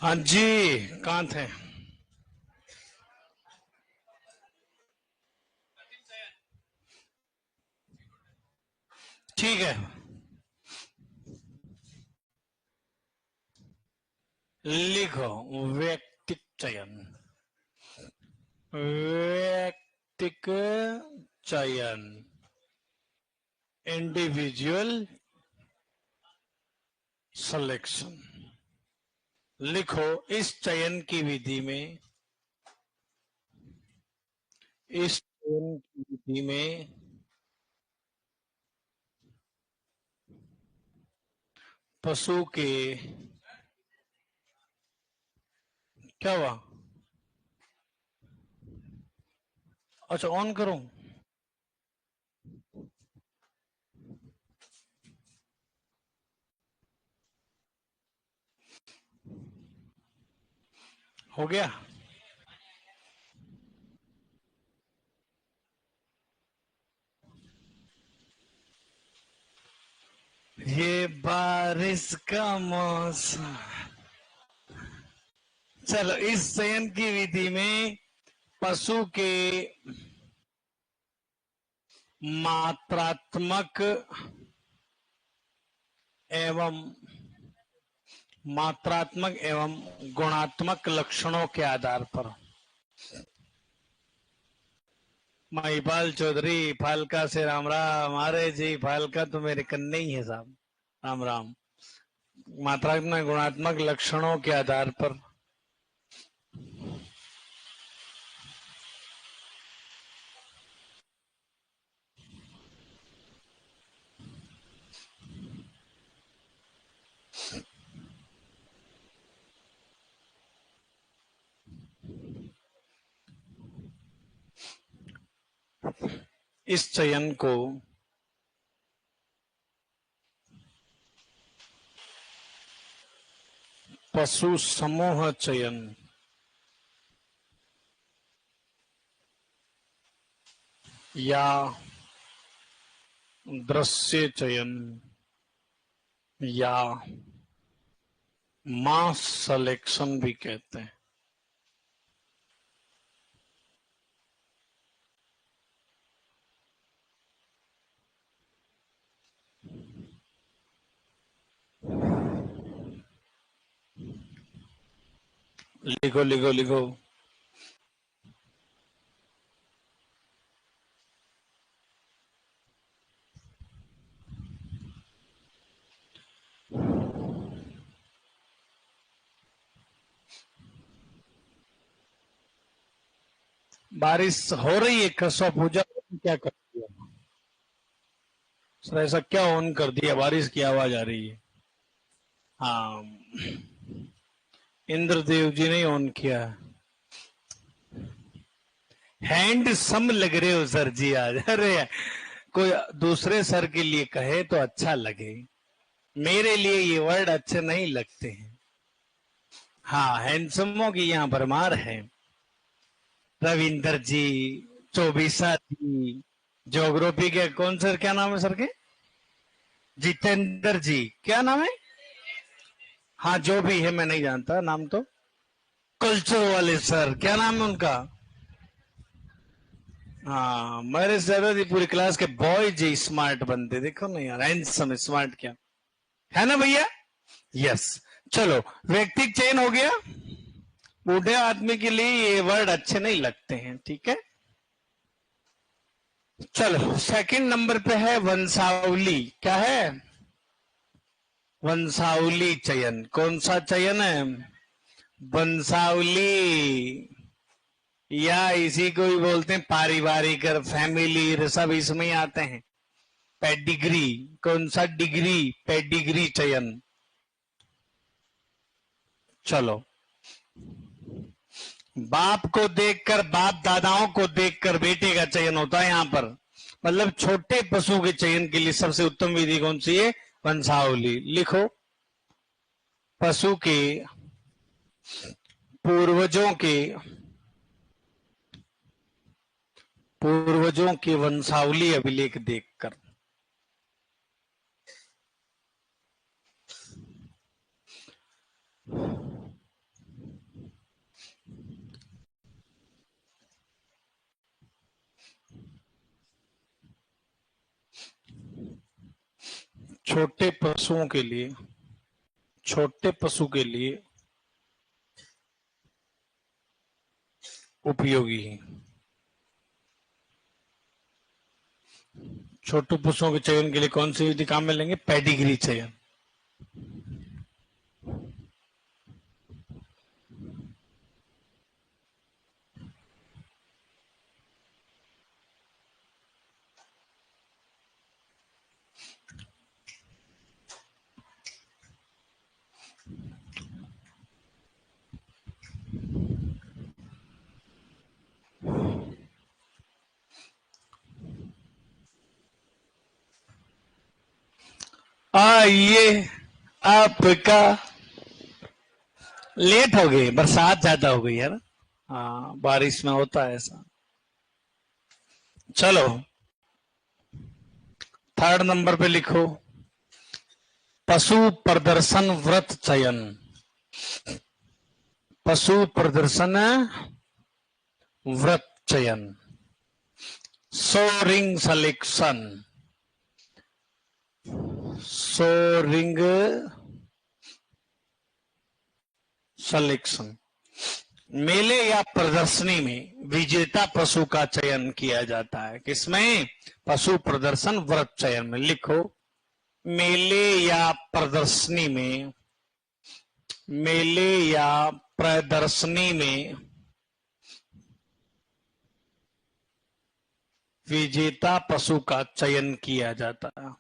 हाँ जी, कहाँ थे? ठीक है, लिखो व्यक्तिक चयन। व्यक्तिक चयन, इंडिविजुअल सिलेक्शन। लिखो, इस चयन की विधि में, इस चयन की विधि में पशु के, क्या हुआ? अच्छा, ऑन करूं? हो गया? ये बारिश का मौसम। चलो, इस चयन की विधि में पशु के मात्रात्मक एवं गुणात्मक लक्षणों के आधार पर। महिपाल चौधरी फालका से राम राम। अरे जी, फालका तो मेरे कन्ने ही है साहब। राम राम। मात्रात्मक गुणात्मक लक्षणों के आधार पर इस चयन को पशु समूह चयन या दृश्य चयन या मास सिलेक्शन भी कहते हैं। लिखो लिखो लिखो। बारिश हो रही है, कसवा पूजा क्या कर दिया सर? ऐसा क्या ऑन कर दिया? बारिश की आवाज आ रही है। हाँ, इंद्रदेव जी ने ऑन किया। हैंड सम लग रहे हो सर जी आज। अरे, कोई दूसरे सर के लिए कहे तो अच्छा लगे, मेरे लिए ये वर्ड अच्छे नहीं लगते हैं। हाँ, हैंडसमों की यहाँ भरमार है। रविंदर जी, चौबीसा जी, ज्योग्राफी के कौन सर, क्या नाम है सर के? जितेंद्र जी, क्या नाम है? हाँ, जो भी है, मैं नहीं जानता नाम तो। कल्चर वाले सर, क्या नाम है उनका? हाँ, मेरे ज्यादा थी पूरी क्लास के बॉय जी स्मार्ट बनते, देखो ना यार, हैंडसम स्मार्ट क्या है ना भैया? यस। चलो, व्यक्तिक चयन हो गया। बूढ़े आदमी के लिए ये वर्ड अच्छे नहीं लगते हैं, ठीक है। चलो, सेकंड नंबर पे है वंशावली। क्या है? वंशावली चयन। कौन सा चयन है? वंशावली, या इसी को भी बोलते हैं पारिवारिक, फैमिली, सब इसमें ही आते हैं। पेडिग्री। कौन सा डिग्री? पेडिग्री चयन। चलो, बाप को देखकर, बाप दादाओं को देखकर बेटे का चयन होता है यहाँ पर। मतलब छोटे पशुओं के चयन के लिए सबसे उत्तम विधि कौन सी है? वंशावली। लिखो, पशु के पूर्वजों के वंशावली अभिलेख देखकर। छोटे पशुओं के लिए, छोटे पशु के लिए उपयोगी है। छोटे पशुओं के चयन के लिए कौन सी विधि काम में लेंगे? पेडिग्री चयन। ये आपका लेट हो गई, बरसात ज्यादा हो गई है ना। हाँ, बारिश में होता है ऐसा। चलो, थर्ड नंबर पे लिखो, पशु प्रदर्शन व्रत चयन। पशु प्रदर्शन व्रत चयन, सोरिंग सिलेक्शन। Souring selection. मेले या प्रदर्शनी में विजेता पशु का चयन किया जाता है। किसमें? पशु प्रदर्शन व्रत चयन में। लिखो, मेले या प्रदर्शनी में, मेले या प्रदर्शनी में विजेता पशु का चयन किया जाता है।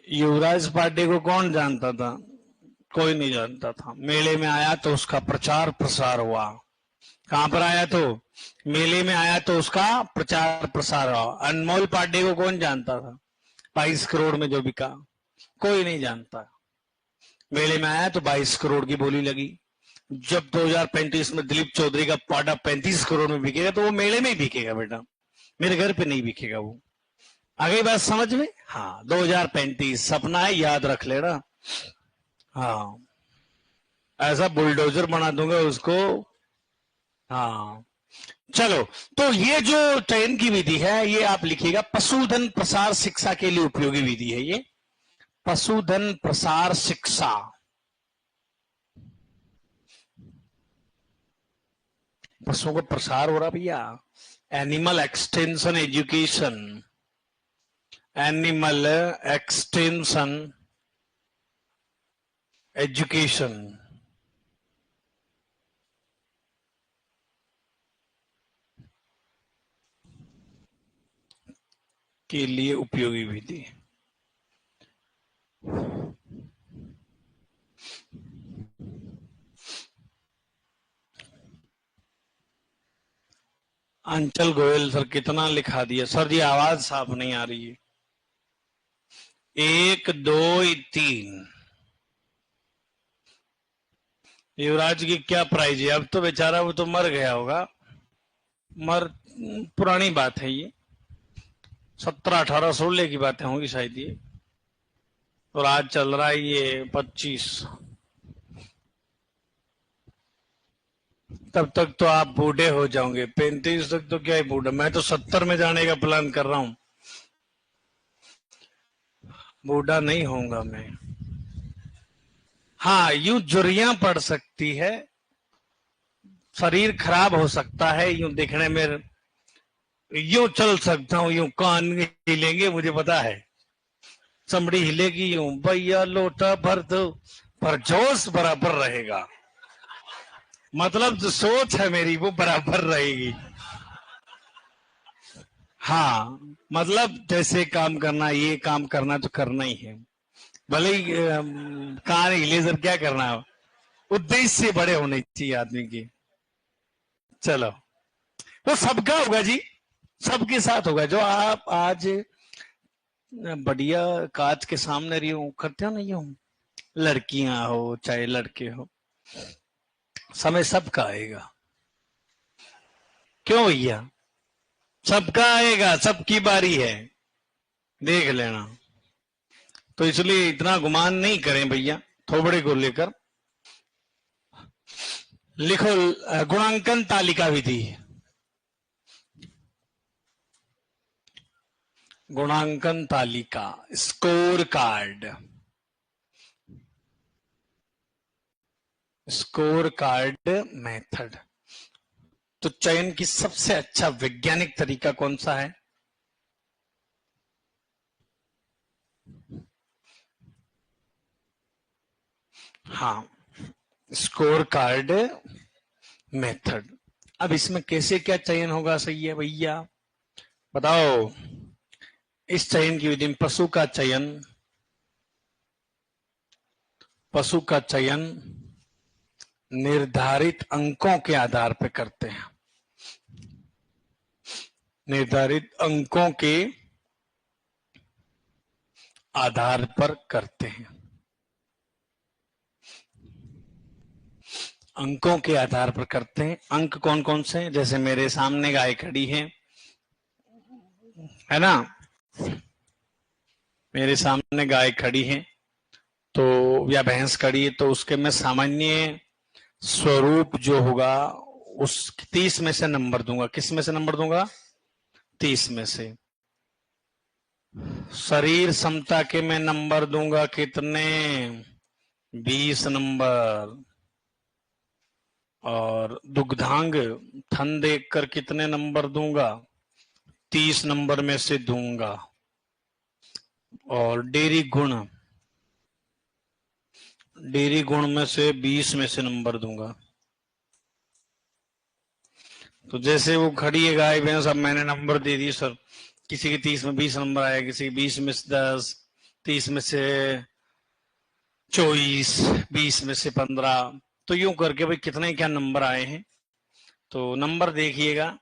युवराज पार्टी को कौन जानता था? कोई नहीं जानता था। मेले में आया तो उसका प्रचार प्रसार हुआ। कहां पर आया? तो मेले में आया तो उसका प्रचार प्रसार हुआ। अनमोल पांडे को कौन जानता था? 22 करोड़ में जो बिका, कोई नहीं जानता। मेले में आया तो 22 करोड़ की बोली लगी। जब 2035 में दिलीप चौधरी का पाटा 35 करोड़ में बिकेगा तो वो मेले में ही बिकेगा बेटा, मेरे घर पे नहीं बिकेगा वो। आ गई बात समझ में? हाँ, 2035 सपना है, याद रख लेना। हाँ, ऐसा बुलडोजर बना दूंगा उसको। हाँ, चलो, तो ये जो चयन की विधि है ये आप लिखिएगा, पशुधन प्रसार शिक्षा के लिए उपयोगी विधि है ये। पशुधन प्रसार शिक्षा, पशुओं का प्रसार हो रहा भैया। Animal extension education, animal extension education के लिए उपयोगी विधि। अंचल गोयल सर, कितना लिखा दिया सर जी, आवाज साफ नहीं आ रही है। 1 2 3। युवराज की क्या प्राइज है? अब तो बेचारा वो तो मर गया होगा, पुरानी बात है ये, 17 18 16 की बातें होंगी शायद ये। और आज चल रहा है ये 25। तब तक तो आप बूढ़े हो जाओगे। 35 तक तो क्या ही बूढ़ा, मैं तो 70 में जाने का प्लान कर रहा हूं। बूढ़ा नहीं होऊंगा मैं। हाँ, यूं झुर्रियां पड़ सकती है, शरीर खराब हो सकता है, यूं देखने में यूं चल सकता हूं, यूं कान हिलेंगे मुझे पता है, चमड़ी हिलेगी यूं, भैया लोटा भर दो, पर जोश बराबर रहेगा। मतलब जो सोच है मेरी वो बराबर रहेगी। हाँ, मतलब जैसे काम करना, ये काम करना तो करना ही है। भले ही कहाँ नहीं लेजर क्या करना है, उद्देश्य बड़े होने चाहिए आदमी की। चलो, वो सबका होगा जी, सबके साथ होगा। जो आप आज बढ़िया कांच के सामने रही हो करते हो नहीं हो, लड़कियां हो चाहे लड़के हो, समय सबका आएगा। क्यों भैया, सबका आएगा, सबकी बारी है, देख लेना। तो इसलिए इतना गुमान नहीं करें भैया थोबड़े को लेकर। लिखो गुणांकन तालिका विधि, गुणांकन तालिका, score card, score card method. तो चयन की सबसे अच्छा वैज्ञानिक तरीका कौन सा है? हाँ, स्कोर कार्ड मेथड। अब इसमें कैसे क्या चयन होगा सही है भैया, बताओ। इस चयन की विधि में पशु का चयन निर्धारित अंकों के आधार पर करते हैं, निर्धारित अंकों के आधार पर करते हैं। अंकों के आधार पर करते हैं। अंक कौन कौन से हैं? जैसे मेरे सामने गाय खड़ी है ना, मेरे सामने गाय खड़ी है तो, या भैंस खड़ी है, तो उसके मैं सामान्य स्वरूप जो होगा उस 30 में से नंबर दूंगा। किस में से नंबर दूंगा? 30 में से। शरीर समता के मैं नंबर दूंगा कितने? 20 नंबर। और दुग्धांग थन देखकर कितने नंबर दूंगा? 30 नंबर में से दूंगा। और डेयरी गुण में से 20 में से नंबर दूंगा। तो जैसे वो खड़ी है गाय भैंस, अब मैंने नंबर दे दिए सर, किसी के 30 में 20 नंबर आया, किसी के 20 में से 10, 30 में से 24, 20 में से 15। तो यूं करके भाई कितने क्या नंबर आए हैं। तो नंबर देखिएगा,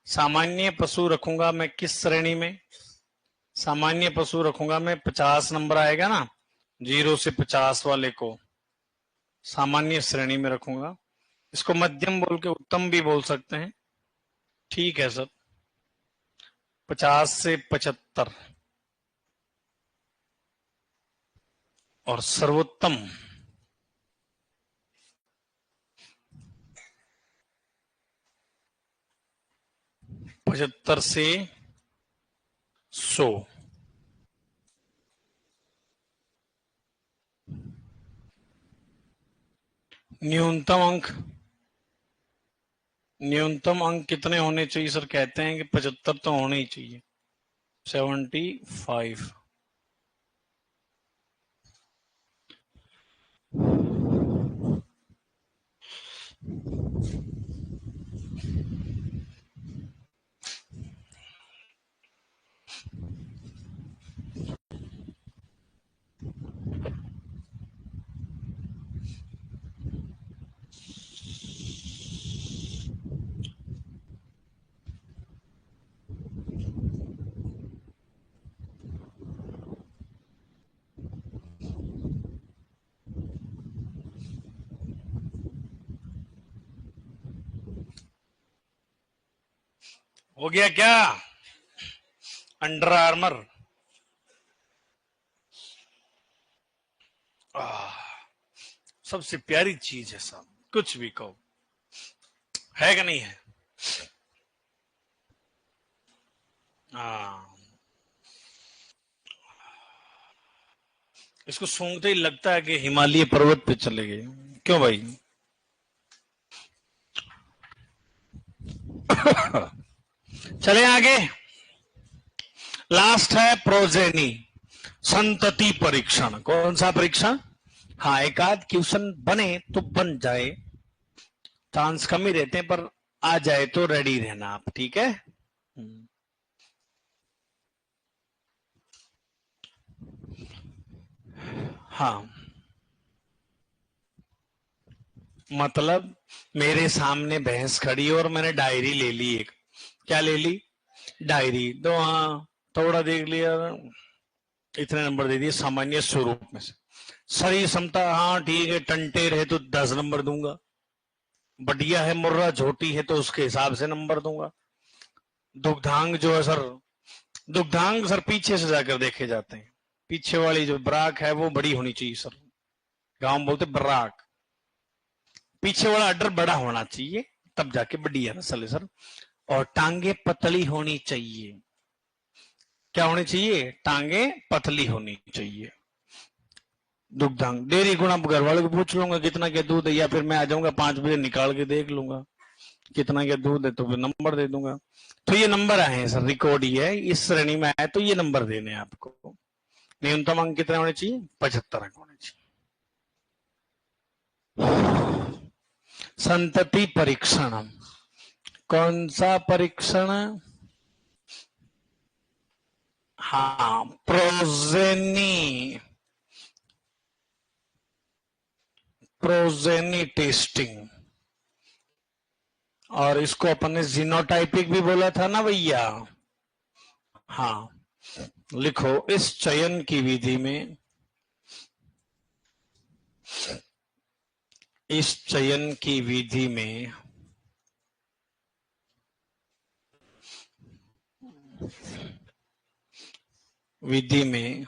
सामान्य पशु रखूंगा मैं किस श्रेणी में? सामान्य पशु रखूंगा मैं 50 नंबर आएगा ना, 0 से 50 वाले को सामान्य श्रेणी में रखूंगा। इसको मध्यम बोल के उत्तम भी बोल सकते हैं, ठीक है सर। 50 से 75 और सर्वोत्तम 75 से 100। न्यूनतम अंक, न्यूनतम अंक कितने होने चाहिए सर? कहते हैं कि 75 तो होने ही चाहिए, 75। हो गया क्या? अंडर आर्मर सबसे प्यारी चीज है साहब, कुछ भी कहो, है कि नहीं है? हाँ, इसको सूंघते ही लगता है कि हिमालय पर्वत पे चले गए। क्यों भाई? चले आगे। लास्ट है प्रोजेनी, संतति परीक्षण। कौन सा परीक्षण? हाँ, एक आध क्वेश्चन बने तो बन जाए, चांस कम ही रहते हैं, पर आ जाए तो रेडी रहना आप, ठीक है। हाँ, मतलब मेरे सामने भैंस खड़ी और मैंने डायरी ले ली एक। क्या ले ली? डायरी। तो हाँ, थोड़ा देख लिया, इतने नंबर दे दिए सामान्य स्वरूप में से। सही क्षमता, हाँ ठीक है, टंटेर है तो 10 नंबर दूंगा, बढ़िया है मुर्रा झोटी है तो उसके हिसाब से नंबर दूंगा। दुग्धांग जो है सर, दुग्धांग सर पीछे से जाकर देखे जाते हैं, पीछे वाली जो बराक है वो बड़ी होनी चाहिए सर, गांव में बोलते बराक। पीछे वाला अड्डर बड़ा होना चाहिए, तब जाके बढ़िया नस्ल है सर। और टांगे पतली होनी चाहिए। क्या होनी चाहिए? टांगे पतली होनी चाहिए। दुग्धांग डेयरी गुण, अब घर वालों को पूछ लूंगा कितना क्या दूध है, या फिर मैं आ जाऊंगा 5 बजे निकाल के देख लूंगा कितना क्या दूध है, तो फिर नंबर दे दूंगा। तो ये नंबर आए हैं सर, रिकॉर्ड ही है, इस श्रेणी में आए तो ये नंबर देने हैं आपको। न्यूनतम अंक कितने होने चाहिए? 75 अंक होने चाहिए। संतति परीक्षण। कौन सा परीक्षण? हाँ, प्रोजेनी टेस्टिंग। और इसको अपन ने जीनोटाइपिक भी बोला था ना भैया। हाँ, लिखो, इस चयन की विधि में, इस चयन की विधि में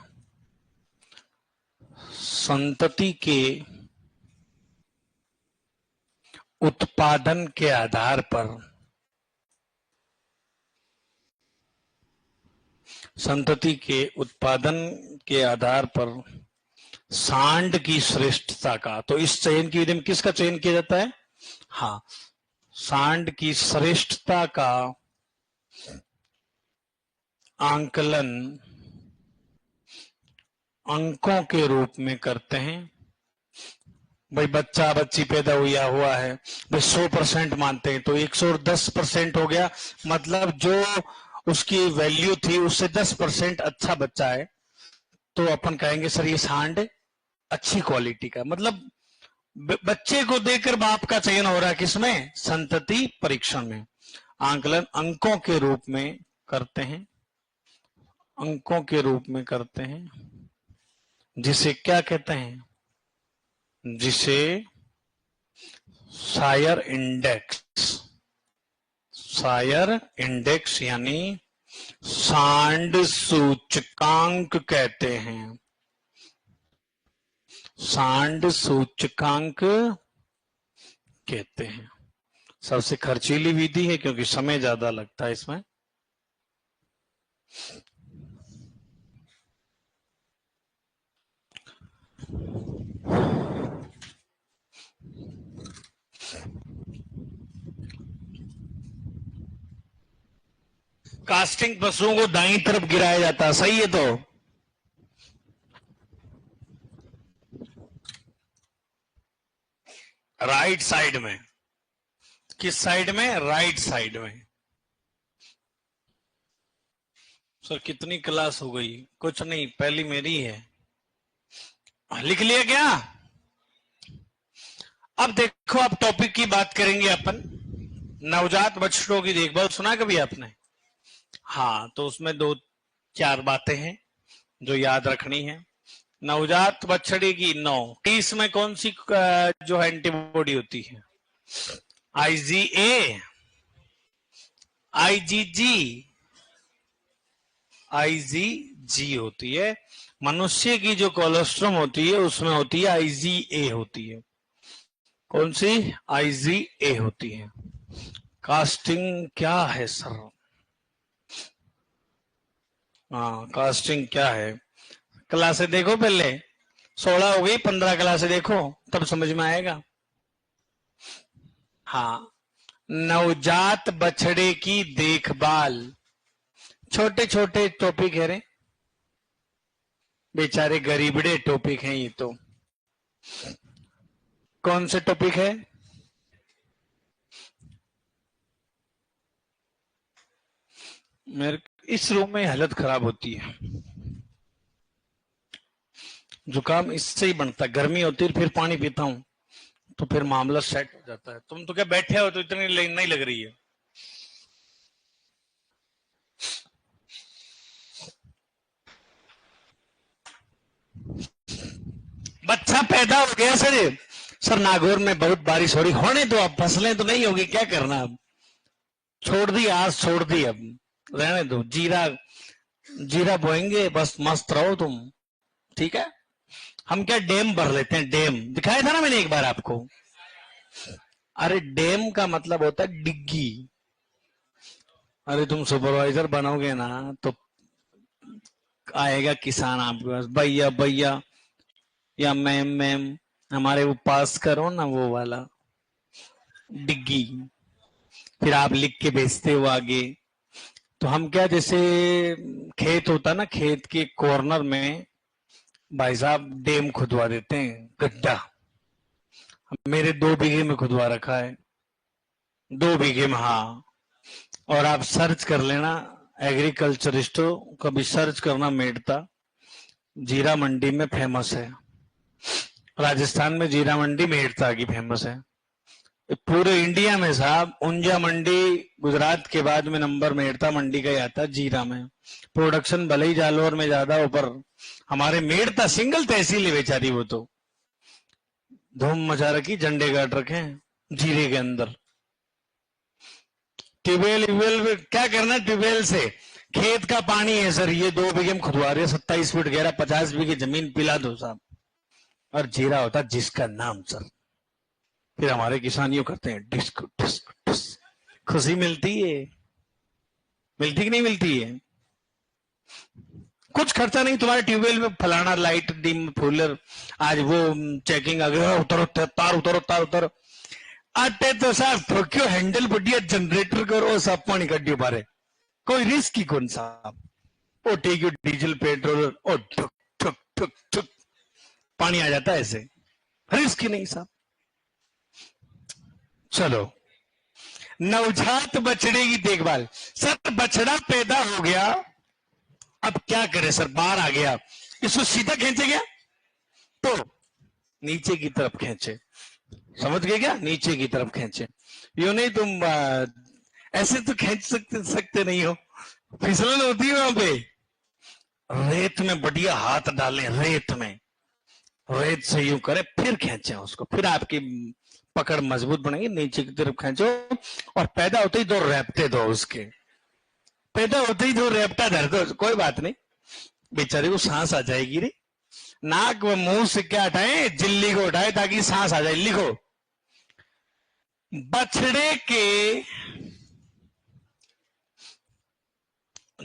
संतति के उत्पादन के आधार पर, संतति के उत्पादन के आधार पर सांड की श्रेष्ठता का, तो इस चयन की विधि में किसका चयन किया जाता है? हाँ, सांड की श्रेष्ठता का आंकलन अंकों के रूप में करते हैं। भाई बच्चा बच्ची पैदा हुआ है, भाई 100% मानते हैं तो 110% हो गया, मतलब जो उसकी वैल्यू थी उससे 10% अच्छा बच्चा है, तो अपन कहेंगे सर ये सांड अच्छी क्वालिटी का। मतलब बच्चे को देखकर बाप का चयन हो रहा है, किसमें? संतति परीक्षण में। आंकलन अंकों के रूप में करते हैं, अंकों के रूप में करते हैं, जिसे क्या कहते हैं? जिसे सायर इंडेक्स, सायर इंडेक्स यानी सांड सूचकांक कहते हैं। सांड सूचकांक कहते हैं। सबसे खर्चीली विधि है क्योंकि समय ज्यादा लगता है इसमें। कास्टिंग पशुओं को दाईं तरफ गिराया जाता है, सही है? तो राइट साइड में। किस साइड में? राइट साइड में। सर कितनी क्लास हो गई? कुछ नहीं, पहली मेरी है। लिख लिया क्या? अब देखो, अब टॉपिक की बात करेंगे अपन। नवजात बछड़ों की देखभाल सुना कभी आपने? हाँ, तो उसमें 2-4 बातें हैं जो याद रखनी है। नवजात बछड़े की 9 30 में कौन सी जो है एंटीबॉडी होती है? IgA, IgG, IgG होती है। मनुष्य की जो कोलेस्ट्रॉम होती है उसमें होती है IgA होती है। कौन सी? IgA होती है। कास्टिंग क्या है सर? हाँ, कास्टिंग क्या है? क्लासे देखो पहले, 16 हो गई, 15 क्लासे देखो तब समझ में आएगा। हाँ, नवजात बछड़े की देखभाल। छोटे छोटे टॉपिक है रे, बेचारे गरीबड़े टॉपिक हैं ये तो। कौन से टॉपिक है? मेरे इस रूम में हालत खराब होती है, जुकाम इससे ही बनता है, गर्मी होती है फिर पानी पीता हूँ तो फिर मामला सेट हो जाता है। तुम तो क्या बैठे हो तो इतनी नहीं लग रही है। बच्चा पैदा हो गया सर नागौर में बहुत बारिश हो रही, होने तो अब फसलें तो नहीं होगी, क्या करना अब, छोड़ दी आज, छोड़ दी, अब रहने दो, जीरा जीरा बोएंगे बस, मस्त रहो तुम। ठीक है, हम क्या डैम भर लेते हैं, डैम दिखाया था ना मैंने एक बार आपको। अरे डैम का मतलब होता है डिग्गी। अरे तुम सुपरवाइजर बनोगे ना तो आएगा किसान आपके पास, भैया भैया या मैम मैम हमारे वो पास करो ना वो वाला डिग्गी, फिर आप लिख के भेजते हो आगे। तो हम क्या, जैसे खेत होता ना, खेत के कॉर्नर में भाई साहब डैम खुदवा देते हैं, गड्ढा। मेरे 2 बीघे में खुदवा रखा है, 2 बीघे में, हाँ। और आप सर्च कर लेना, एग्रीकल्चरिस्ट कभी सर्च करना, मेड़ता जीरा मंडी में फेमस है। राजस्थान में जीरा मंडी मेड़ता की फेमस है, पूरे इंडिया में साहब ऊंजा मंडी गुजरात के बाद में नंबर मेड़ता मंडी का ही आता है जीरा में। प्रोडक्शन भले ही जालौर में ज्यादा हो पर हमारे मेड़ता सिंगल तहसील है बेचारी, वो तो धूम मचा रखी, झंडे गाड़ रखे हैं जीरे के अंदर। ट्यूबवेल क्या करना है, ट्यूबवेल से खेत का पानी है सर, ये 2 बीघे में खुदवा रहे, 27 फीट गहरा, 50 बीघे जमीन, पिला दो साहब। और जीरा होता जिसका नाम सर, फिर हमारे किसान यूं करते हैं डिस्क डिस्क डिस्क, खुशी मिलती है, मिलती कि नहीं मिलती है। कुछ खर्चा नहीं, तुम्हारे ट्यूबवेल में फलाना लाइट डिम फूलर, आज वो चेकिंग आ गया, उतरो तार, उतरो तार, उतरो आते तो साहब ठोक्यो हैंडल बढ़िया, जनरेटर करो सब पानी कड्डियो बारे, कोई रिस्क ही कौन साहब, ओ टेक डीजल पेट्रोल, ओ ठुक ठुक ठुक ठुक पानी आ जाता है ऐसे, रिस्क ही नहीं साहब। चलो, नवजात बछड़े की देखभाल, सर बछड़ा पैदा हो गया, अब क्या करे सर, बाहर आ गया, इसको सीधा खींचे गया तो नीचे की तरफ खींचे, समझ गए क्या, नीचे की तरफ खींचे, यूं नहीं तुम ऐसे तो खींच सकते नहीं हो, फिसलन होती है वहां पे, रेत में बढ़िया हाथ डालें, रेत में, रेत से यूं करे फिर खींचे उसको, फिर आपकी पकड़ मजबूत बनेगी, नीचे की तरफ खींचो, और पैदा होते ही 2 रेपटे दो उसके, पैदा होते ही 2 रेपटा धर दो, कोई बात नहीं, बेचारे को सांस आ जाएगी रे। नाक व मुंह से क्या हटाए, झिल्ली को हटाए ताकि सांस आ जाए। लिखो, बछड़े के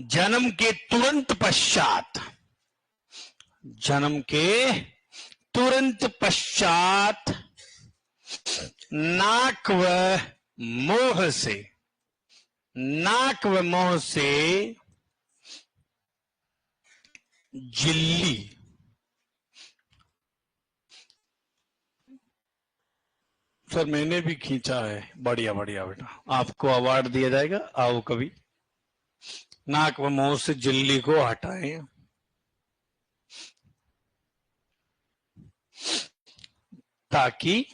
जन्म के तुरंत पश्चात, जन्म के तुरंत पश्चात नाक व मुंह से, नाक व मुंह से झिल्ली, सर मैंने भी खींचा है, बढ़िया बढ़िया बेटा, आपको अवार्ड दिया जाएगा, आओ कभी। नाक व मुंह से झिल्ली को हटाएं ताकि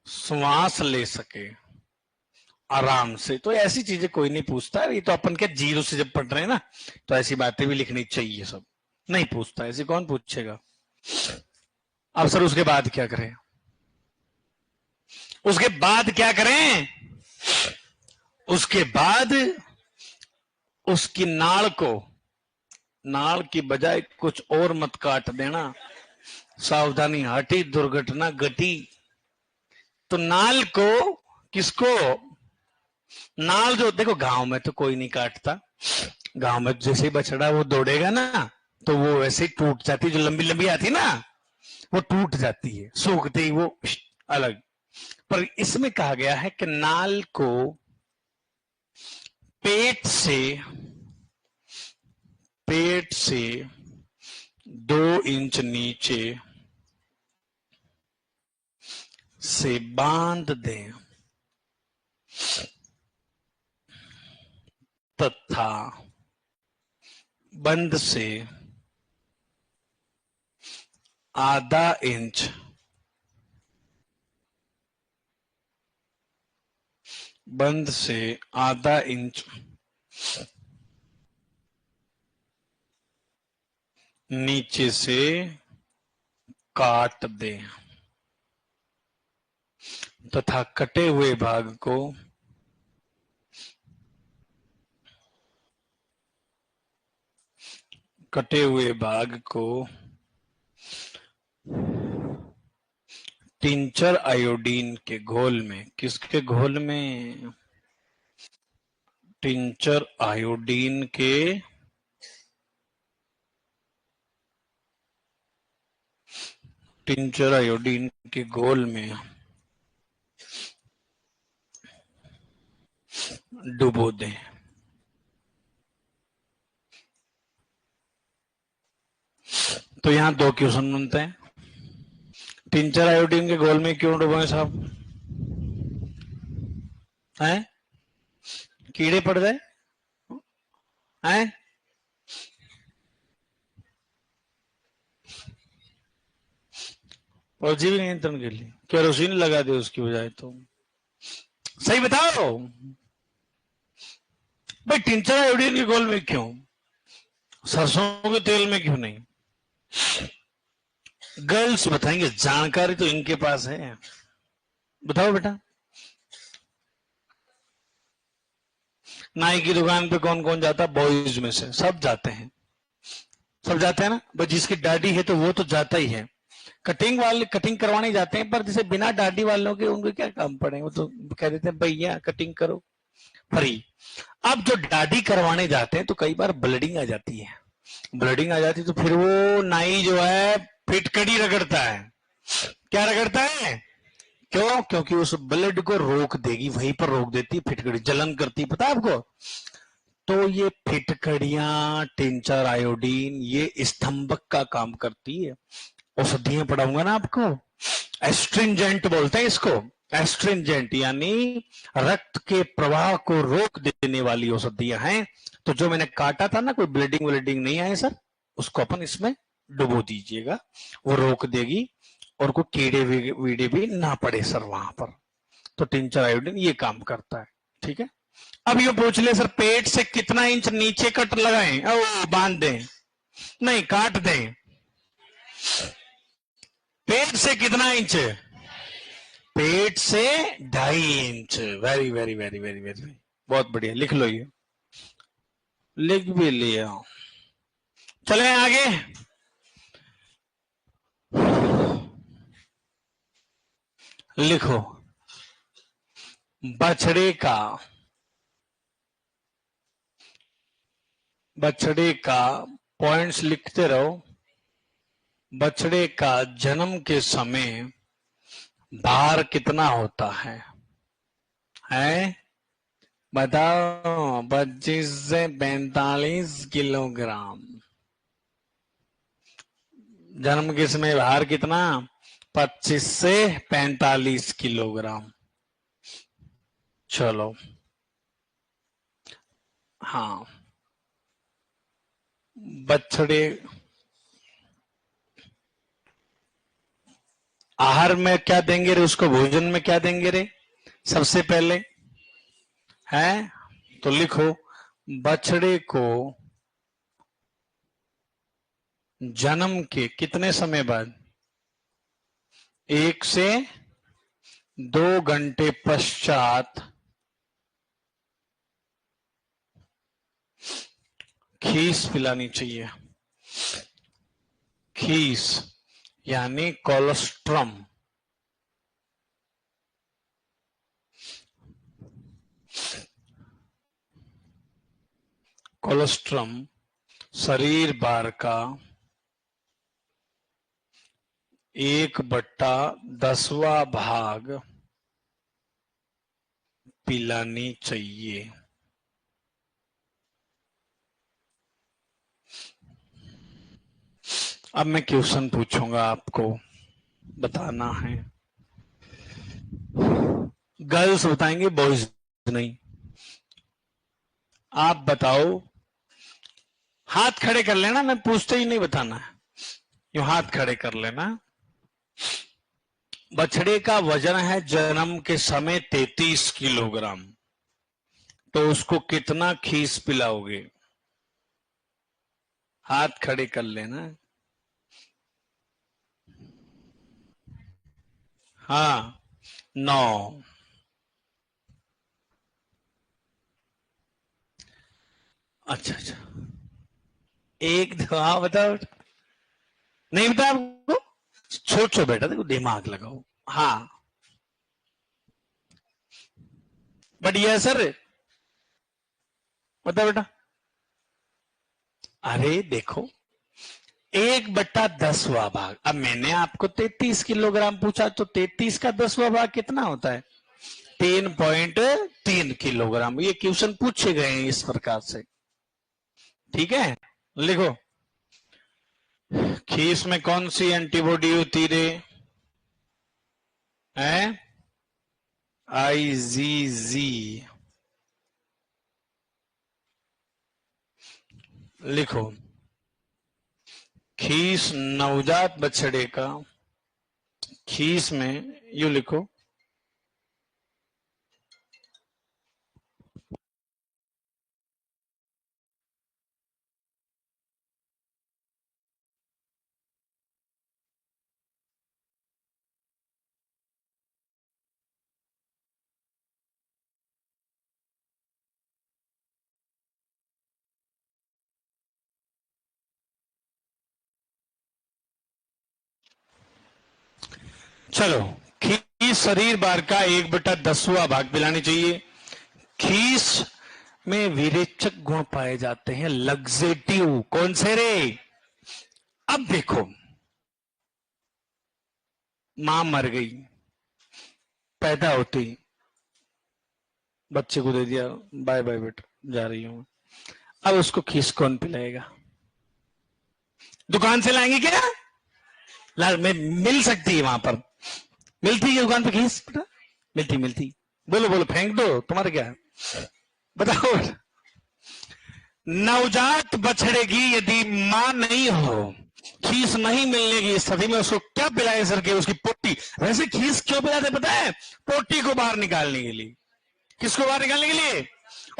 श्वास ले सके आराम से। तो ऐसी चीजें कोई नहीं पूछता है, ये तो अपन के जीरो से जब पढ़ रहे हैं ना, तो ऐसी बातें भी लिखनी चाहिए, सब नहीं पूछता, ऐसे कौन पूछेगा। अब सर उसके बाद क्या करें, उसके बाद क्या करें, उसके बाद उसकी नाड़ को, नाड़ की बजाय कुछ और मत काट देना, सावधानी हटी दुर्घटना घटी। तो नाल को, किसको, नाल जो, देखो गांव में तो कोई नहीं काटता, गांव में जैसे ही बछड़ा वो दौड़ेगा ना तो वो वैसे ही टूट जाती है, जो लंबी लंबी आती ना वो टूट जाती है, सूखते ही वो अलग। पर इसमें कहा गया है कि नाल को पेट से, पेट से 2 इंच नीचे से बांध दें तथा बंद से आधा इंच बंद से आधा इंच नीचे से काट दें तथा कटे हुए भाग को टिंचर आयोडीन के घोल में, किसके घोल में? टिंचर आयोडीन के घोल में डुबो दें। तो यहां दो क्वेश्चन बनते हैं। टिंचर आयोडीन के घोल में क्यों डुबोए साहब? हैं? कीड़े पड़ गए हैं? परजीवी नियंत्रण के लिए केरोसिन लगा दे उसकी बजाय। तो सही बताओ भाई, टिंचर आयोडीन के घोल में क्यों, सरसों के तेल में क्यों नहीं? गर्ल्स बताएंगे, जानकारी तो इनके पास है। बताओ बेटा। नाई की दुकान पे कौन कौन जाता? बॉयज में से सब जाते हैं, सब जाते हैं ना। बस जिसकी दाढ़ी है तो वो तो जाता ही है। कटिंग वाले कटिंग करवाने जाते हैं, पर जैसे बिना दाढ़ी वालों के उनको क्या काम पड़े, वो तो कह देते हैं भैया कटिंग करो फ्री। अब जो दाढ़ी करवाने जाते हैं तो कई बार ब्लीडिंग आ जाती है, ब्लीडिंग आ जाती है तो फिर वो नाई जो है फिटकड़ी रगड़ता है। क्या रगड़ता है? क्यों? क्योंकि उस ब्लड को रोक देगी, वहीं पर रोक देती है फिटकड़ी, जलन करती, पता है आपको? तो ये फिटकड़ियां, टिंचर आयोडीन, ये स्तंभक का काम करती है। औषधियां पढ़ाऊंगा ना आपको, एस्ट्रिंजेंट बोलते हैं इसको। एस्ट्रिंजेंट यानी रक्त के प्रवाह को रोक देने वाली औषधियां हैं। तो जो मैंने काटा था ना, कोई ब्लीडिंग व्लीडिंग नहीं आए सर, उसको अपन इसमें डुबो दीजिएगा, वो रोक देगी और कोई कीड़े वीड़े भी ना पड़े सर वहां पर। तो टिंचर आयोडीन ये काम करता है। ठीक है। अब ये पूछ ले सर, पेट से कितना इंच नीचे कट लगाएं? ओ बांध दें? नहीं, काट दें। पेट से कितना इंच? पेट से 2.5 inch. Very very very very very, बहुत बढ़िया। लिख लो, ये लिख भी लिया। चले आगे। लिखो, बछड़े का पॉइंट्स लिखते रहो। बछड़े का जन्म के समय भार कितना होता है? बताओ। 25 से 45 किलोग्राम। जन्म के समय भार कितना? 25 से 45 किलोग्राम। चलो, हाँ। बछड़े आहार में क्या देंगे रे उसको? भोजन में क्या देंगे रे सबसे पहले? है तो लिखो, बछड़े को जन्म के कितने समय बाद? 1 से 2 घंटे पश्चात खीस पिलानी चाहिए। खीस यानी कोलोस्ट्रम। कोलोस्ट्रम शरीर भार का 1/10वां भाग पिलानी चाहिए। अब मैं क्वेश्चन पूछूंगा, आपको बताना है। गर्ल्स बताएंगे, बॉयज नहीं। आप बताओ, हाथ खड़े कर लेना, मैं पूछते ही नहीं बताना है। यूं हाथ खड़े कर लेना। बछड़े का वजन है जन्म के समय 33 किलोग्राम, तो उसको कितना खीस पिलाओगे? हाथ खड़े कर लेना। हाँ, 9। अच्छा अच्छा, एक दो, हाँ बताओ। नहीं बताया आपको? सोचो बेटा, देखो दिमाग लगाओ। हाँ, बढ़िया सर। बताओ बेटा। अरे देखो, 1/10वां भाग। अब मैंने आपको 33 किलोग्राम पूछा, तो 33 का 10वां भाग कितना होता है? 3.3 किलोग्राम। ये क्वेश्चन पूछे गए हैं इस प्रकार से। ठीक है, लिखो। खीस में कौन सी एंटीबॉडी होती रे? है IgG। लिखो। खीस नवजात बछड़े का, खीस में यू लिखो। चलो, खीस शरीर भार का 1/10वां भाग पिलानी चाहिए। खीस में विरेचक गुण पाए जाते हैं, लग्जेटिव। कौन से रे? अब देखो, मां मर गई, पैदा होती बच्चे को दे दिया, बाय बाय बेटा जा रही हूं। अब उसको खीस कौन पिलाएगा? दुकान से लाएंगे क्या? ला में मिल सकती है वहां पर, मिलती है दुकान पे खीस बेटा? मिलती मिलती। बोलो बोलो, फेंक दो, तुम्हारे क्या है? बताओ। नवजात बछड़े की यदि मां नहीं हो, खीस नहीं मिलने की स्थिति में उसको क्या पिलाए सर के? उसकी पोटी। वैसे खीस क्यों पिलाते पता है? पोटी को बाहर निकालने के लिए। किसको बाहर निकालने के लिए?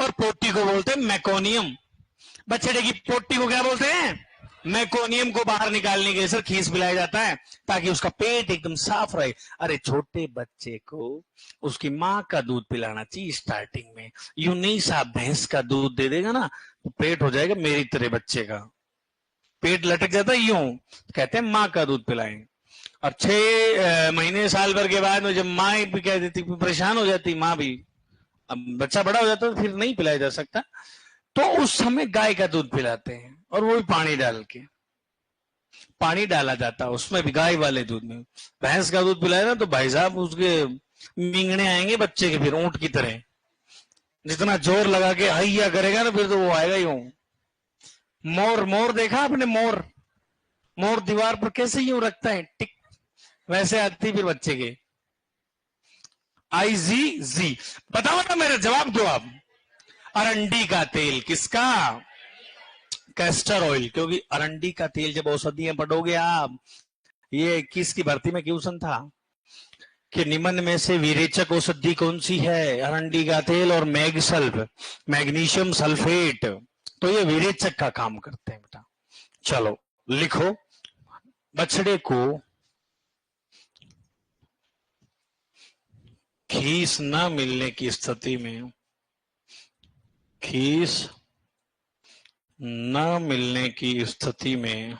और पोटी को बोलते हैं मैकोनियम। बछड़े की पोटी को क्या बोलते हैं? मैकोनियम को बाहर निकालने के लिए सर खीस पिलाया जाता है, ताकि उसका पेट एकदम साफ रहे। अरे छोटे बच्चे को उसकी माँ का दूध पिलाना चाहिए स्टार्टिंग में। यूं नहीं, साहब भैंस का दूध दे देगा ना तो पेट हो जाएगा मेरी तरह, बच्चे का पेट लटक जाता है। यूं कहते हैं माँ का दूध पिलाएं। और 6 महीने साल भर के बाद में जब माँ भी कह देती, परेशान हो जाती माँ भी, अब बच्चा बड़ा हो जाता है तो फिर नहीं पिलाया जा सकता, तो उस समय गाय का दूध पिलाते हैं, और वो भी पानी डाल के। पानी डाला जाता है उसमें भी, गाय वाले दूध में। भैंस का दूध पिलाया ना तो भाई साहब उसके मिंगने आएंगे बच्चे के, फिर ऊंट की तरह। जितना जोर लगा के हैया करेगा ना, फिर तो वो आएगा ही। मोर, मोर देखा आपने? मोर, मोर दीवार पर कैसे यूं रखता है टिक, वैसे आती फिर बच्चे के। IgG। बताओ ना, मेरा जवाब दो आप। अरंडी का तेल। किसका? Castor oil. क्योंकि अरंडी का तेल जब औषधियां पढ़ोगे आप, ये 21 की भर्ती में क्वेश्चन था कि निम्न में से विरेचक औषधि कौन सी है? अरंडी का तेल और मैगसल्फ, मैग्नीशियम सल्फेट। तो ये विरेचक का काम करते हैं बेटा। चलो लिखो। बछड़े को खीस न मिलने की स्थिति में, खीस न मिलने की स्थिति में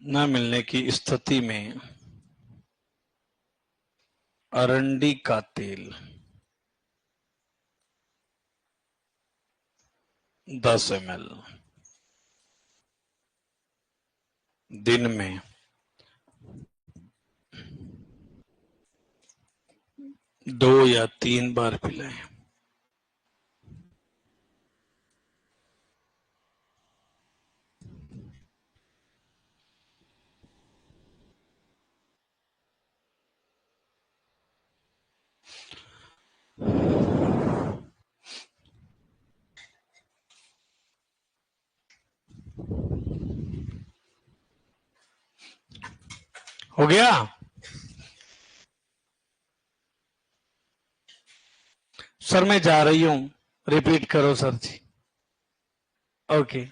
न मिलने की स्थिति में अरंडी का तेल 10 ml दिन में 2 या 3 बार पिलाएं। हो गया? सर मैं जा रही हूं, रिपीट करो सर जी। ओके।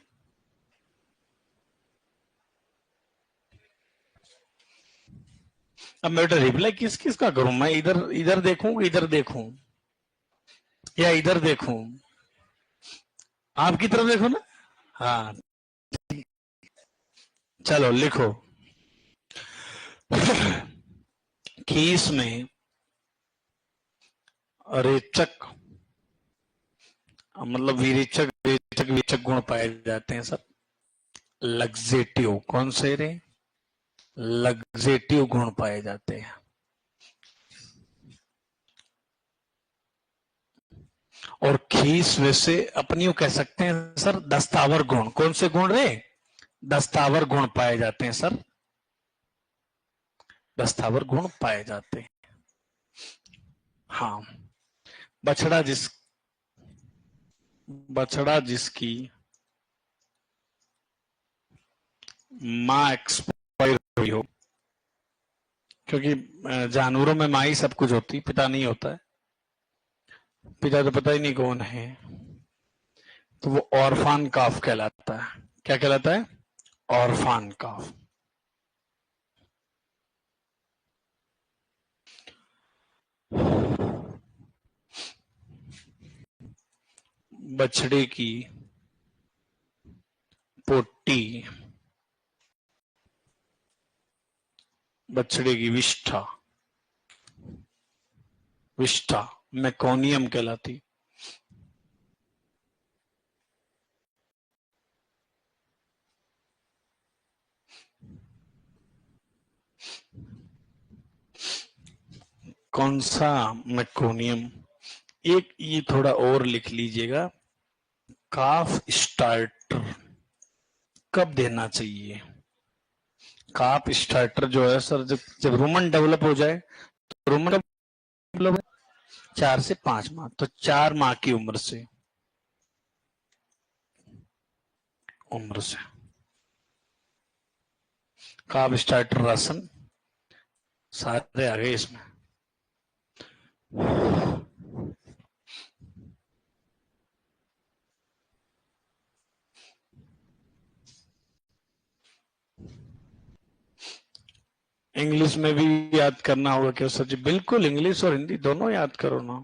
अब मैं बेटा रिप्लाई किस किस का करूं? मैं इधर इधर देखूं, इधर देखूं, या इधर देखूं? आपकी तरफ देखो ना। हाँ, चलो लिखो। खीस में रेचक, मतलब विरेचक, रेचक विचक गुण पाए जाते हैं सर। लग्जेटिव, कौन से रे? लग्जेटिव गुण पाए जाते हैं। और खीस वैसे अपनी कह सकते हैं सर दस्तावर गुण। कौन से गुण रे? दस्तावर गुण पाए जाते हैं सर, दस्तावर गुण पाए जाते हैं। हाँ, बछड़ा जिसकी माँ एक्सपायर हुई हो, क्योंकि जानवरों में माँ ही सब कुछ होती, पिता नहीं होता है। पिता तो पता ही नहीं कौन है, तो वो ऑर्फान काफ कहलाता है। क्या कहलाता है? ऑर्फान काफ। बछड़े की पोटी, बछड़े की विष्ठा, विष्ठा मैकोनियम कहलाती। कौन सा मैकोनियम? एक ये थोड़ा और लिख लीजिएगा, काफ स्टार्टर कब देना चाहिए? काफ स्टार्टर जो है सर, जब जब रूमन डेवलप हो जाए, तो रूमन डेवलप 4 से 5 माह, तो 4 माह की उम्र से काफ स्टार्टर राशन सारे आ गए इसमें। इंग्लिश में भी याद करना होगा क्या सर जी? बिल्कुल, इंग्लिश और हिंदी दोनों याद करो ना।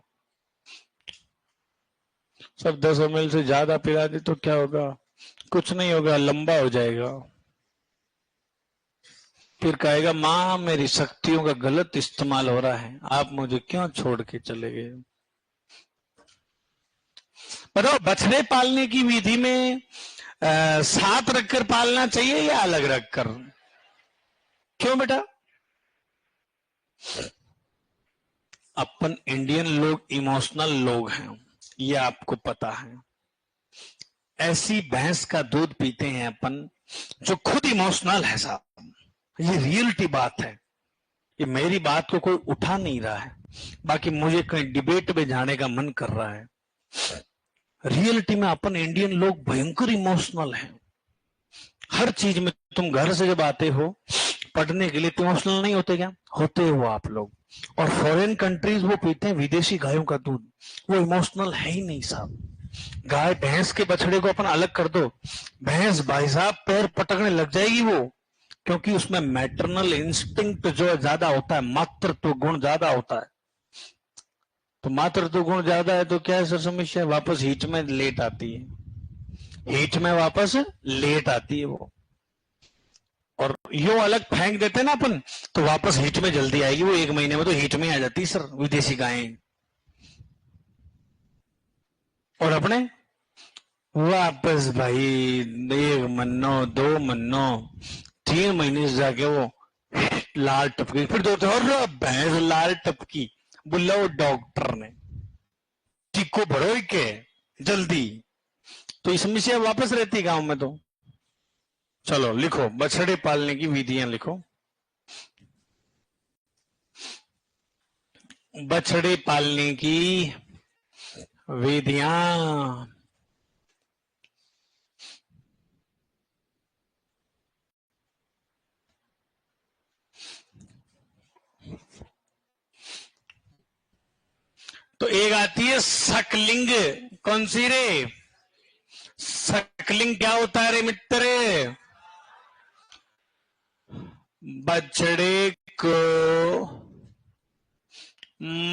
सब 10 ml से ज्यादा पिला दे तो क्या होगा? कुछ नहीं होगा, लंबा हो जाएगा। फिर कहेगा माँ मेरी शक्तियों का गलत इस्तेमाल हो रहा है, आप मुझे क्यों छोड़ के चले गए? बताओ, बछड़े पालने की विधि में साथ रखकर पालना चाहिए या अलग रखकर? क्यों बेटा? अपन इंडियन लोग इमोशनल लोग हैं, ये आपको पता है। ऐसी भैंस का दूध पीते हैं अपन जो खुद इमोशनल है साहब। ये रियलिटी बात है। ये मेरी बात को कोई उठा नहीं रहा है, बाकी मुझे कहीं डिबेट में जाने का मन कर रहा है। रियलिटी में अपन इंडियन लोग भयंकर इमोशनल हैं। हर चीज में तुम घर से जब आते हो पढ़ने के लिए, तो इमोशनल नहीं होते क्या? होते हो आप लोग। और फॉरेन कंट्रीज वो पीते हैं विदेशी गायों का दूध, वो इमोशनल है ही नहीं साहब। गाय भैंस के बछड़े को अपन अलग कर दो, भैंस भाई साहब पैर पटकने लग जाएगी वो, क्योंकि उसमें मैटरनल इंस्टिंक्ट जो ज्यादा होता है, मातृत्व गुण ज्यादा होता है। तो मातृत्व गुण ज्यादा है तो क्या है सर समस्या? वापस हीच में लेट आती है, हीच में वापस लेट आती है वो। और यो अलग फेंक देते ना अपन, तो वापस हीट में जल्दी आएगी वो, 1 महीने में तो हीट में आ जाती है सर विदेशी गायें। और अपने वापस भाई 1 महीनों 2 महीनों 3 महीने से जाके वो लाल टपकी, फिर दो और भैंस लाल टपकी, बुलाओ डॉक्टर ने, टीको भरो के जल्दी। तो इस समस्या वापस रहती गांव में तो। चलो लिखो, बछड़े पालने की विधियां लिखो। बछड़े पालने की विधियां। एक आती है सकलिंग। कौन सी रे? सकलिंग क्या होता है रे मित्र? बछड़े को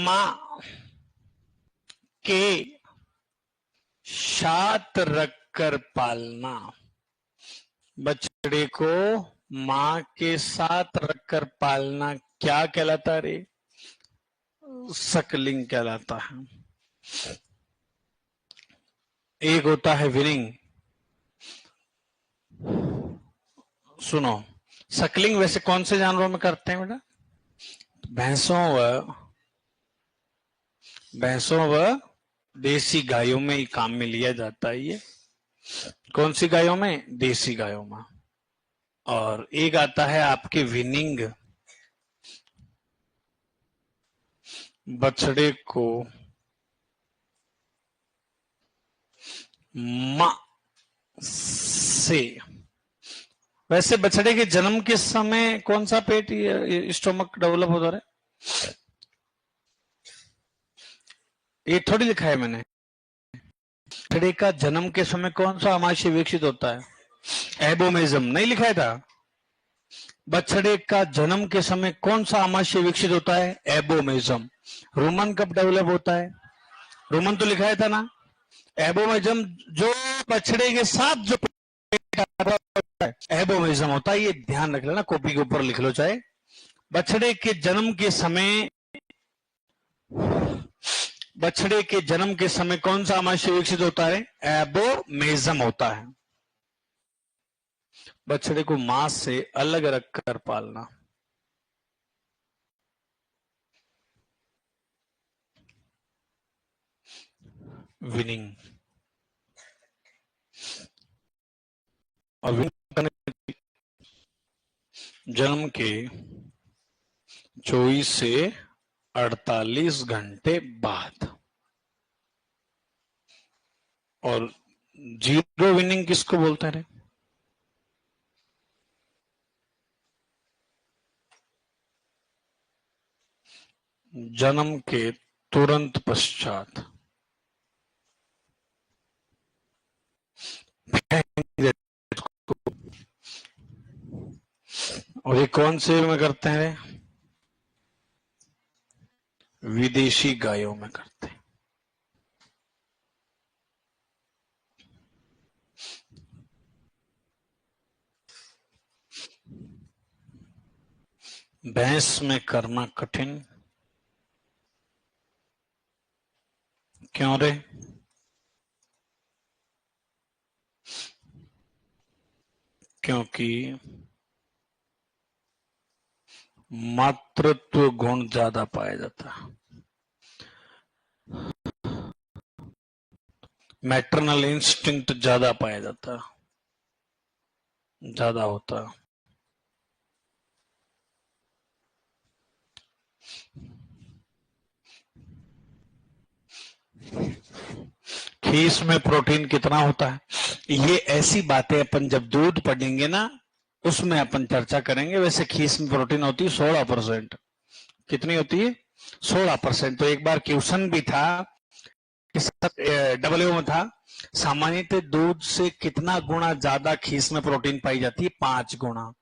मां के साथ रखकर पालना। बछड़े को मां के साथ रखकर पालना क्या कहलाता रे? सकलिंग कहलाता है। एक होता है विनिंग। सुनो, सकलिंग वैसे कौन से जानवरों में करते हैं बेटा? भैंसों व देसी गायों में ही काम में लिया जाता है ये। कौन सी गायों में? देसी गायों में। और एक आता है आपके विनिंग। बछड़े को मां से, वैसे बछड़े के जन्म के समय कौन सा पेट स्टोमक डेवलप होता है? ये थोड़ी लिखा है मैंने। बछड़े का जन्म के समय कौन सा आमाशय विकसित होता है? एबोमेजम नहीं लिखा था? बछड़े का जन्म के समय कौन सा आमाशय विकसित होता है? एबोमेजम। रोमन कब डेवलप होता है? रोमन तो लिखा था ना। एबोमेजम जो बछड़े के साथ जो एबोमेजम होता है, ये ध्यान रख लेना, कॉपी के ऊपर लिख लो चाहे। बछड़े के जन्म के समय, बछड़े के जन्म के समय कौन सा आमाशय विकसित होता है? एबोमेजम होता है। बछड़े को मां से अलग रखकर पालना। विनिंग। और विनिंग जन्म के 24 से 48 घंटे बाद। और जीरो विनिंग किसको बोलते हैं? जन्म के तुरंत पश्चात। और ये कौन से में करते हैं? विदेशी गायों में करते हैं। भैंस में करना कठिन क्यों रे? क्योंकि मातृत्व गुण ज्यादा पाया जाता है। मैटरनल इंस्टिंक्ट ज्यादा पाया जाता है, ज्यादा होता है। खीस में प्रोटीन कितना होता है? ये ऐसी बातें अपन जब दूध पढ़ेंगे ना, उसमें अपन चर्चा करेंगे। वैसे खीस में प्रोटीन होती है 16%। कितनी होती है? 16%। तो एक बार क्वेश्चन भी था, डब्ल्यू में था, सामान्यतः दूध से कितना गुना ज्यादा खीस में प्रोटीन पाई जाती है? 5 गुना।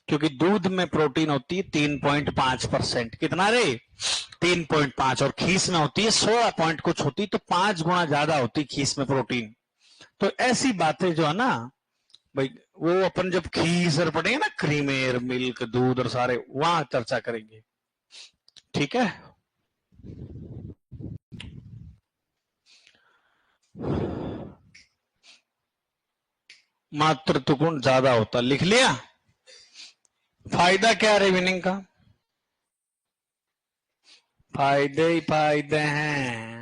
क्योंकि दूध में प्रोटीन होती है 3.5%। कितना रे? 3.5। और खीस में होती है 16 पॉइंट कुछ होती, तो 5 गुना ज्यादा होती खीस में प्रोटीन। तो ऐसी बातें जो है ना भाई, वो अपन जब खीसर पढ़ेंगे ना, क्रीमेर, मिल्क, दूध और सारे, वहां चर्चा करेंगे। ठीक है? मातृत्व गुण ज्यादा होता, लिख लिया। फायदा क्या है विनिंग का? फायदे ही फायदे हैं।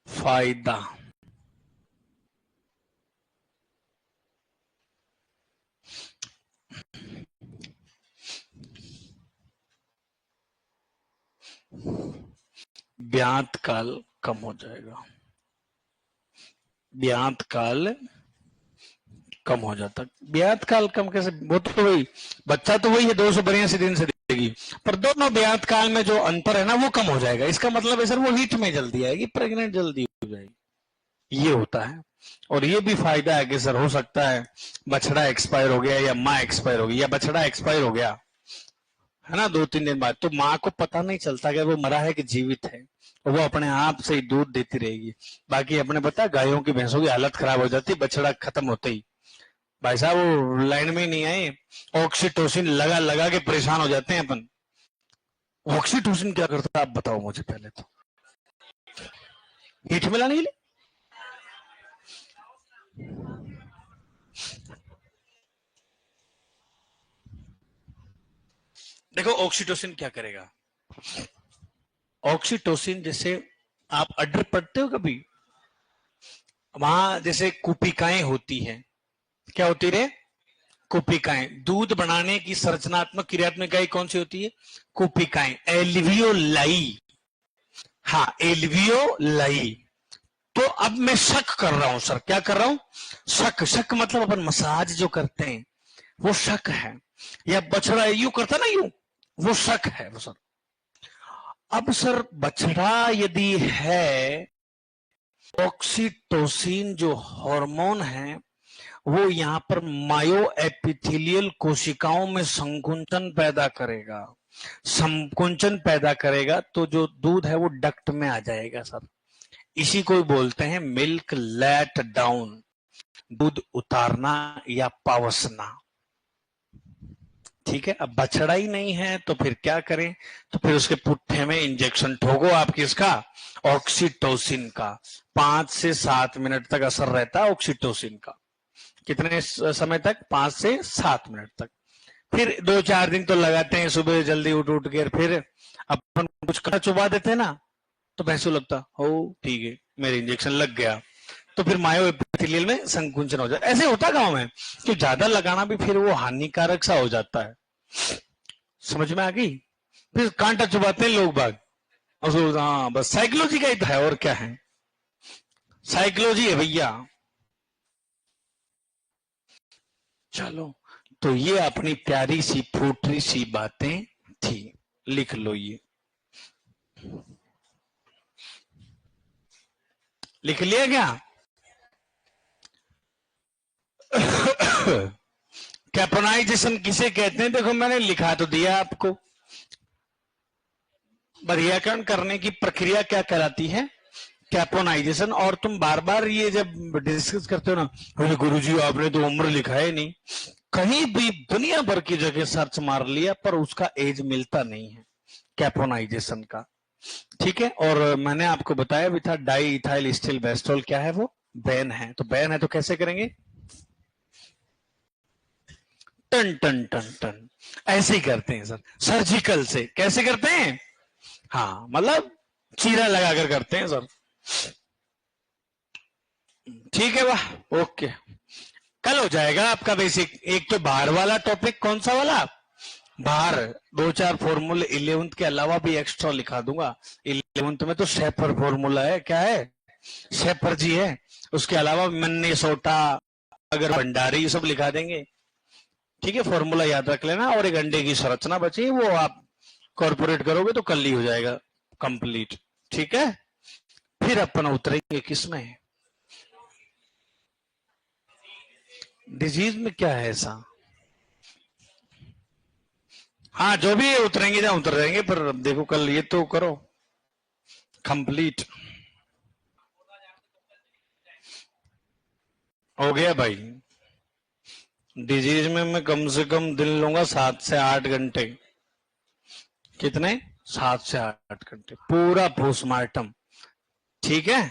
फायदा ब्यात काल कम हो जाएगा। ब्यात काल कम हो जाता। ब्यात काल कम कैसे? वो तो वही बच्चा तो वही है, 282 दिन से देगी। जाएगी, पर दोनों ब्यात काल में जो अंतर है ना वो कम हो जाएगा। इसका मतलब है सर वो हीट में जल्दी आएगी, प्रेग्नेंट जल्दी हो जाएगी, ये होता है। और ये भी फायदा है कि सर हो सकता है बछड़ा एक्सपायर हो गया या माँ एक्सपायर हो गई या बछड़ा एक्सपायर हो गया है ना 2-3 दिन बाद, तो माँ को पता नहीं चलता कि वो मरा है कि जीवित है, वो अपने आप से ही दूध देती रहेगी। बाकी अपने पता गायों की भैंसों की हालत खराब हो जाती बछड़ा खत्म होते ही। भाई साहब वो लाइन में ही नहीं आए, ऑक्सीटोसिन लगा लगा के परेशान हो जाते हैं अपन। ऑक्सीटोसिन क्या करता है आप बताओ मुझे पहले तो, हीट मिलाने के लिए। देखो ऑक्सीटोसिन क्या करेगा, ऑक्सीटोसिन जैसे आप अड्डर पढ़ते हो कभी, वहां जैसे कुपिकाएं होती हैं, क्या होती रे, कुपिकाएं। दूध बनाने की संरचनात्मक क्रियात्मक इकाई कौन सी होती है, कुपिकाएं, एल्वियोलाई। हाँ एल्वियोलाई। तो अब मैं शक कर रहा हूं सर, क्या कर रहा हूं, शक। शक मतलब अपन मसाज जो करते हैं वो शक है, या बछड़ा यूं करता ना यूं, वो शक है वो सर। अब सर बछड़ा यदि है, ऑक्सीटोसिन जो हार्मोन है वो यहां पर मायो एपिथेलियल कोशिकाओं में संकुंचन पैदा करेगा, संकुंचन पैदा करेगा, तो जो दूध है वो डक्ट में आ जाएगा सर। इसी को बोलते हैं मिल्क लेट डाउन, दूध उतारना या पावसना। ठीक है, अब बछड़ा ही नहीं है तो फिर क्या करें, तो फिर उसके पुट्ठे में इंजेक्शन ठोको आप किसका, ऑक्सीटोसिन का। 5 से 7 मिनट तक असर रहता है ऑक्सीटोसिन का। कितने समय तक, 5 से 7 मिनट तक। फिर 2-4 दिन तो लगाते हैं, सुबह जल्दी उठ उठ कर फिर अपन कुछ कड़ा चुबा देते हैं ना, तो भैंसू लगता हो ठीक है मेरे इंजेक्शन लग गया, तो फिर मायो एपिथेलियल में संकुंचन हो जाता है। ऐसे होता गांव में कि ज्यादा लगाना भी फिर वो हानिकारक सा हो जाता है, समझ में आ गई। फिर कांटा चुबाते हैं लोग बाग, और हाँ बस साइकोलॉजी का ही तो है, और क्या है, साइकोलॉजी है भैया। चलो तो ये अपनी प्यारी सी फूटरी सी बातें थी, लिख लो, ये लिख लिया क्या। कैपोनाइजेशन किसे कहते हैं, देखो मैंने लिखा तो दिया आपको। बर्गीकरण करने की प्रक्रिया क्या कहलाती है, कैपोनाइजेशन। और तुम बार बार ये जब डिस्कस करते हो ना, अरे गुरुजी आपने तो उम्र लिखा है नहीं, कहीं भी दुनिया भर की जगह सर्च मार लिया पर उसका एज मिलता नहीं है कैपोनाइजेशन का। ठीक है, और मैंने आपको बताया भी था डाई इथाइल स्टील बेस्टोल क्या है, वो बैन है। तो बैन है तो कैसे करेंगे, टन टन टन टन, ऐसे ही करते हैं सर, सर्जिकल से। कैसे करते हैं, हाँ मतलब चीरा लगाकर करते हैं सर। ठीक है वाह, ओके, कल हो जाएगा आपका बेसिक। एक तो बाहर वाला टॉपिक, कौन सा वाला, बाहर 2-4 फॉर्मूले 11th के अलावा भी एक्स्ट्रा लिखा दूंगा। 11th में तो शेफर फॉर्मूला है, क्या है, शेफर जी है। उसके अलावा मिनेसोटा, अगर भंडारी, सब लिखा देंगे। ठीक है, फॉर्मूला याद रख लेना। और एक अंडे की संरचना बची, वो आप कॉर्पोरेट करोगे तो कल ही हो जाएगा कंप्लीट। ठीक है, फिर अपन उतरेंगे किसमें, डिजीज में क्या है ऐसा। हाँ जो भी है उतरेंगे, जहां उतर जाएंगे, पर देखो कल ये तो करो कंप्लीट। हो गया भाई, डिजीज में मैं कम से कम दिन लूंगा 7 से 8 घंटे। कितने, 7 से 8 घंटे पूरा पोस्टमार्टम। ठीक है।